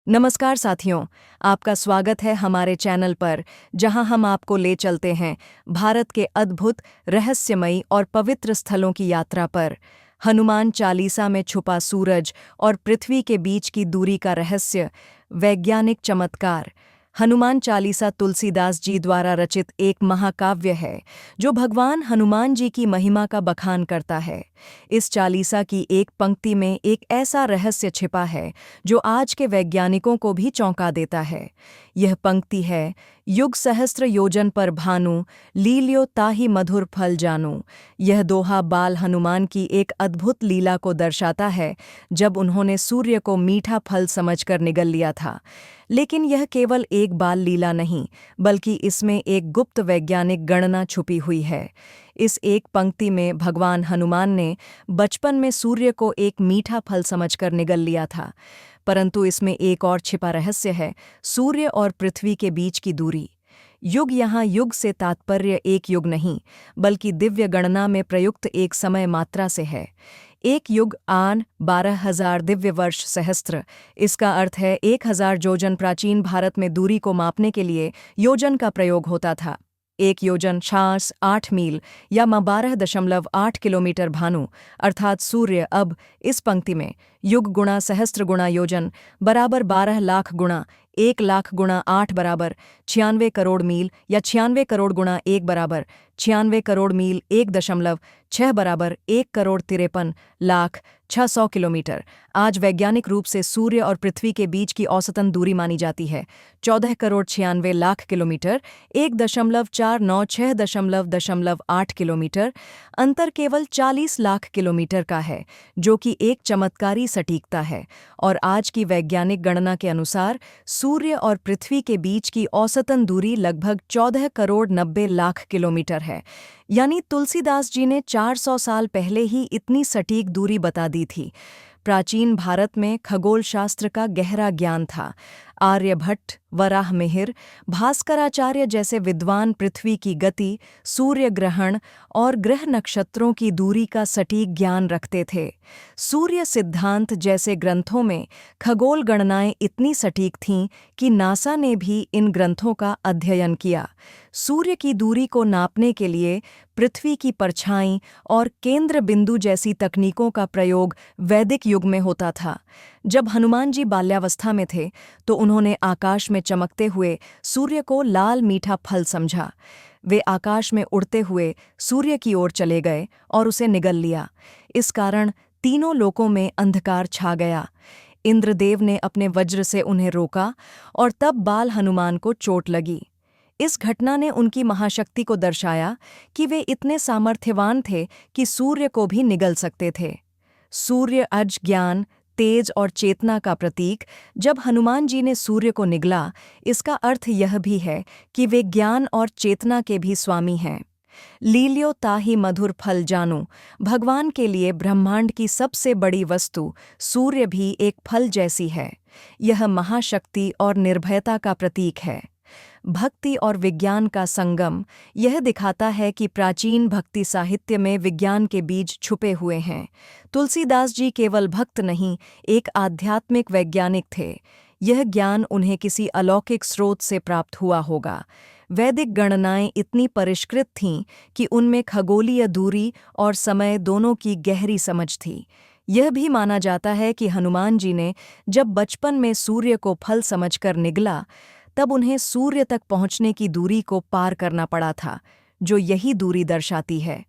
नमस्कार साथियों, आपका स्वागत है हमारे चैनल पर जहां हम आपको ले चलते हैं भारत के अद्भुत, रहस्यमयी और पवित्र स्थलों की यात्रा पर। हनुमान चालीसा में छुपा सूरज और पृथ्वी के बीच की दूरी का रहस्य, वैज्ञानिक चमत्कार। हनुमान चालीसा तुलसीदास जी द्वारा रचित एक महाकाव्य है जो भगवान हनुमान जी की महिमा का बखान करता है। इस चालीसा की एक पंक्ति में एक ऐसा रहस्य छिपा है जो आज के वैज्ञानिकों को भी चौंका देता है। यह पंक्ति है, युग सहस्त्र योजन पर भानु, लील्यो ताहि मधुर फल जानू। यह दोहा बाल हनुमान की एक अद्भुत लीला को दर्शाता है जब उन्होंने सूर्य को मीठा फल समझकर निगल लिया था। लेकिन यह केवल एक बाल लीला नहीं, बल्कि इसमें एक गुप्त वैज्ञानिक गणना छुपी हुई है। इस एक पंक्ति में भगवान हनुमान ने बचपन में सूर्य को एक मीठा फल समझकर निगल लिया था, परंतु इसमें एक और छिपा रहस्य है, सूर्य और पृथ्वी के बीच की दूरी। युग यहाँ युग से तात्पर्य एक युग नहीं, बल्कि दिव्य गणना में प्रयुक्त एक समय मात्रा से है। एक युग आन 12,000 दिव्य वर्ष सहस्त्र। इसका अर्थ है 1,000 योजन। प्राचीन भारत में दूरी को मापने के लिए योजन का प्रयोग होता था। एक योजन 8 मील या 12.8 किलोमीटर। भानु अर्थात सूर्य अब इस पंक्ति में युग गुणा सहस्त्र गुणा योजन बराबर 12 लाख गुणा 1 लाख गुणा 8 बराबर 96 करोड़ मील या 96 करोड़ गुणा 1 बराबर 96 करोड़ मील 1.6 बराबर 1 करोड़ 53 लाख 600 किलोमीटर। आज वैज्ञानिक रूप से सूर्य और पृथ्वी के बीच की औसतन दूरी मानी जाती है 14 करोड़ 96 लाख किलोमीटर, 1.496.8 किलोमीटर। अंतर केवल 40 लाख किलोमीटर का है, जो कि एक चमत्कारी सटीकता है। और आज की वैज्ञानिक गणना के अनुसार सूर्य और पृथ्वी के बीच की औसतन दूरी लगभग 14 करोड़ 90 लाख किलोमीटर है। यानी तुलसीदास जी ने 400 साल पहले ही इतनी सटीक दूरी बता दी थी। प्राचीन भारत में खगोल शास्त्र का गहरा ज्ञान था। आर्यभट्ट, वराह मिहिर, भास्कराचार्य जैसे विद्वान पृथ्वी की गति, सूर्य ग्रहण और ग्रह नक्षत्रों की दूरी का सटीक ज्ञान रखते थे। सूर्य सिद्धांत जैसे ग्रंथों में खगोल गणनाएं इतनी सटीक थीं कि नासा ने भी इन ग्रंथों का अध्ययन किया। सूर्य की दूरी को नापने के लिए पृथ्वी की परछाई और केंद्र बिंदु जैसी तकनीकों का प्रयोग वैदिक युग में होता था। जब हनुमान जी बाल्यावस्था में थे तो उन्होंने आकाश में चमकते हुए सूर्य को लाल मीठा फल समझा। वे आकाश में उड़ते हुए सूर्य की ओर चले गए और उसे निगल लिया। इस कारण तीनों लोकों में अंधकार छा गया। इंद्रदेव ने अपने वज्र से उन्हें रोका और तब बाल हनुमान को चोट लगी। इस घटना ने उनकी महाशक्ति को दर्शाया कि वे इतने सामर्थ्यवान थे कि सूर्य को भी निगल सकते थे। सूर्य अज ज्ञान, तेज और चेतना का प्रतीक। जब हनुमान जी ने सूर्य को निगला, इसका अर्थ यह भी है कि वे ज्ञान और चेतना के भी स्वामी हैं। लील्यो ताहि मधुर फल जानू। भगवान के लिए ब्रह्मांड की सबसे बड़ी वस्तु सूर्य भी एक फल जैसी है। यह महाशक्ति और निर्भयता का प्रतीक है। भक्ति और विज्ञान का संगम। यह दिखाता है कि प्राचीन भक्ति साहित्य में विज्ञान के बीज छुपे हुए हैं। तुलसीदास जी केवल भक्त नहीं, एक आध्यात्मिक वैज्ञानिक थे। यह ज्ञान उन्हें किसी अलौकिक स्रोत से प्राप्त हुआ होगा। वैदिक गणनाएं इतनी परिष्कृत थीं कि उनमें खगोलीय दूरी और समय दोनों की गहरी समझ थी। यह भी माना जाता है कि हनुमान जी ने जब बचपन में सूर्य को फल समझकर निगला, तब उन्हें सूर्य तक पहुंचने की दूरी को पार करना पड़ा था, जो यही दूरी दर्शाती है।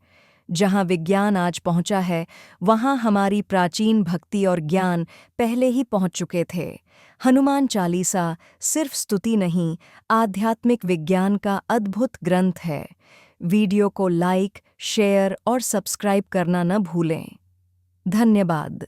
जहां विज्ञान आज पहुंचा है, वहां हमारी प्राचीन भक्ति और ज्ञान पहले ही पहुंच चुके थे। हनुमान चालीसा सिर्फ स्तुति नहीं, आध्यात्मिक विज्ञान का अद्भुत ग्रंथ है। वीडियो को लाइक, शेयर और सब्सक्राइब करना न भूलें। धन्यवाद।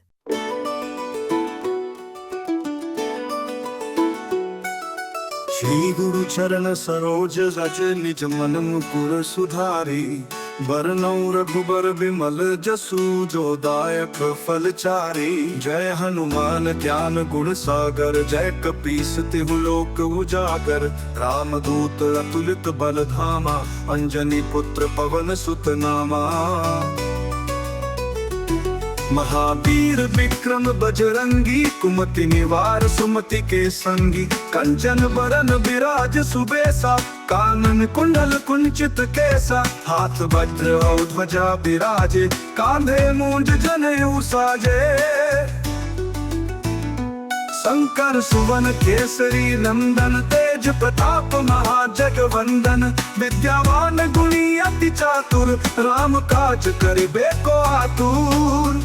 श्री गुरु चरण सरोज रज निज मन मुकुर सुधारी। बरनउँ रघुबर विमल जसु जो दायक फल चारी। जय हनुमान ज्ञान गुण सागर, जय कपीस तिहु लोक उजागर। रामदूत अतुलित बल धामा, अंजनी पुत्र पवन सुत नामा। महावीर विक्रम बजरंगी, कुमति निवार सुमति के संगी। कंचन बरन विराज सुबेसा, कानन कुंडल कुंचित केसा। हाथ वज्र और ध्वजा विराजे, कांधे मूंज जनेऊ साजे। शंकर सुवन केसरी नंदन, तेज प्रताप महाजगवंदन। विद्यावान गुणी अति चातुर, राम काज करिबे को आतुर।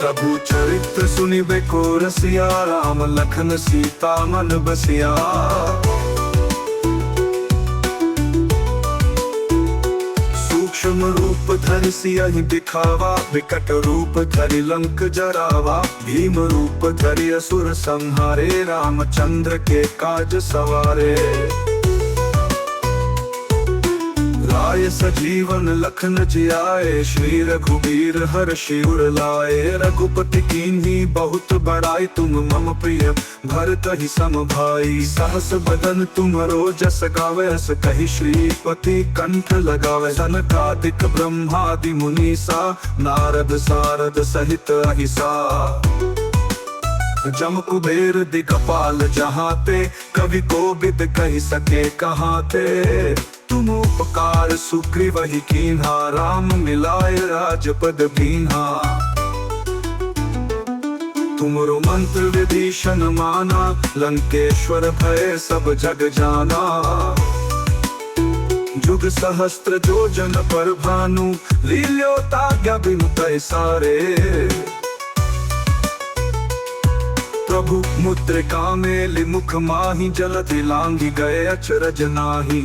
प्रभु चरित्र सुनिबे को रसिया, राम लखन सीता मन बसिया। सूक्ष्म रूप धरि सियहि दिखावा, विकट रूप धरि लंक जरावा। भीम रूप धरि असुर संहारे, रामचंद्र के काज सवारे। राय सजीवन लखन जियाए, श्री रघुबीर हर्षि उर लाए। रघुपति कीन्ही बहुत बड़ाई, तुम मम प्रिय भरतहि सम भाई। सहस बदन तुमरो जस गावे, अस कहि श्रीपति कंठ लगावे। सनकादिक ब्रह्मादि मुनीसा, नारद सारद सहित अहिसा। जम कुबेर दिगपाल जहाते, कवि कोविद कहि सके कहाते। तुम उपकार सुग्रीवहि कीन्हा, राम मिलाए राजपद दीन्हा। तुमरो मंत्र विभीषण माना, लंकेश्वर भय सब जग जाना। जुग सहस्त्र जोजन पर भानु, लील्योताज्ञा बिनु पैसारे। प्रभु मुद्रिका मेलि मुख माहि, जलधि लांघि गए अचरज नाहि।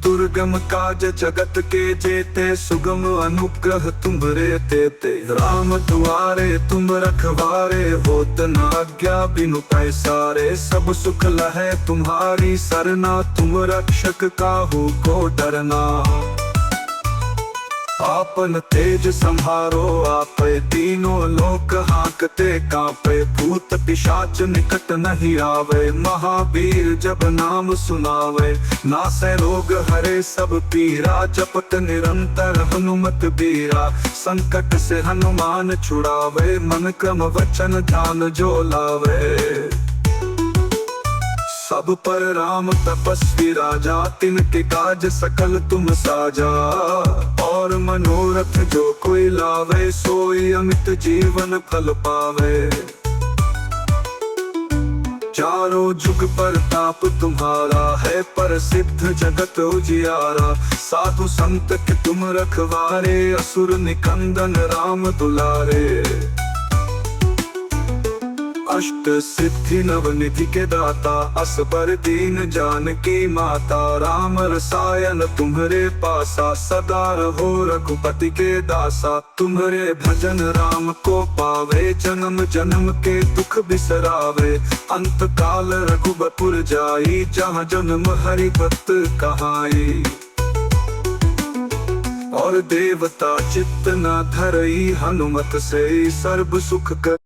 दुर्गम काज जगत के जेते, सुगम अनुग्रह तुम्हरे तेते। राम दुआरे तुम रखवारे, होत न आज्ञा बिनु पैसारे। सब सुख लहै तुम्हारी सरना, तुम रक्षक काहू को डरना। आपन तेज संहारो आपे, तीनों लोक हांकते कांपे। भूत पिशाच निकट नहीं आवे, महावीर जब नाम सुनावे। नासै रोग हरे सब पीरा, जपत निरंतर हनुमत बीरा। संकट से हनुमान छुड़ावे, मन क्रम वचन ध्यान जो लावे। सब पर राम तपस्वी राजा, तिनके काज सकल तुम साजा। और मनोरथ जो कोई लावे, सोई अमित जीवन फल पावे। चारों जुग परताप तुम्हारा है, प्रसिद्ध जगत उजियारा। साधु संत के तुम रखवारे, असुर निकंदन राम दुलारे। अष्ट सिद्धि नवनिधि के दाता, असबर दीन जानकी माता। राम रसायन तुम्हरे पासा, सदा रहो रघुपति के दासा। तुम्हरे भजन राम को पावे, जन्म जन्म के दुख बिसरावे। अंत काल रघुबपुर जाई, जहाँ जन्म हरि भक्त कहाई। और देवता चित्त न धरई, हनुमत से सर्व सुख कर।